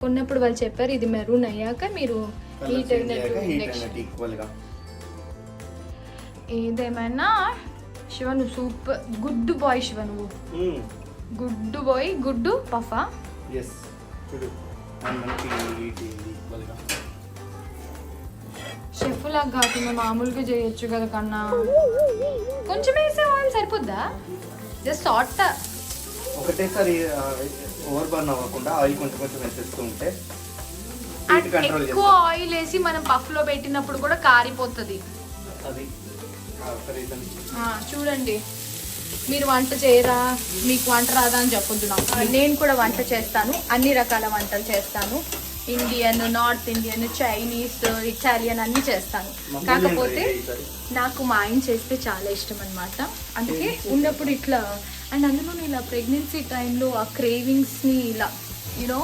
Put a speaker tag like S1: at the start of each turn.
S1: ఉన్నప్పుడు వాళ్ళు చెప్పారు ఇది మెరూన్ అయ్యాక మీరు హీట్ ఏదేమైనా శివ నువ్వు సూపర్ గుడ్ బాయ్ శివ నువ్వు గుడ్ బాయ్ గుడ్ పఫా షెఫ్ లాగా కాకుండా మామూలుగా చేయొచ్చు కదా కన్నా కొంచెం వేసే ఆయిల్ సరిపోద్దా జస్ట్ సాట్
S2: ఒకటేసారి ఓవర్ బర్న్ అవ్వకుండా ఆయిల్ కొంచెం కొంచెం వేసేస్తూ ఉంటే
S1: ఎక్కువ ఆయిల్ వేసి మనం పఫ్ లో పెట్టినప్పుడు కూడా కారిపోతుంది
S2: అది
S1: చూడండి మీరు వంట చేయరా మీకు వంట రాదా అని చెప్పొద్దు నాకు నేను కూడా వంట చేస్తాను అన్ని రకాల వంటలు చేస్తాను Indian north Indian Chinese Italian అన్ని చేస్తాను కాకపోతే నాకు మా ఆయన చేస్తే చాలా ఇష్టం అనమాట అందుకే ఉన్నప్పుడు ఇట్లా అండ్ అందులో ఇలా ప్రెగ్నెన్సీ టైంలో ఆ క్రేవింగ్స్ని ఇలా యూనో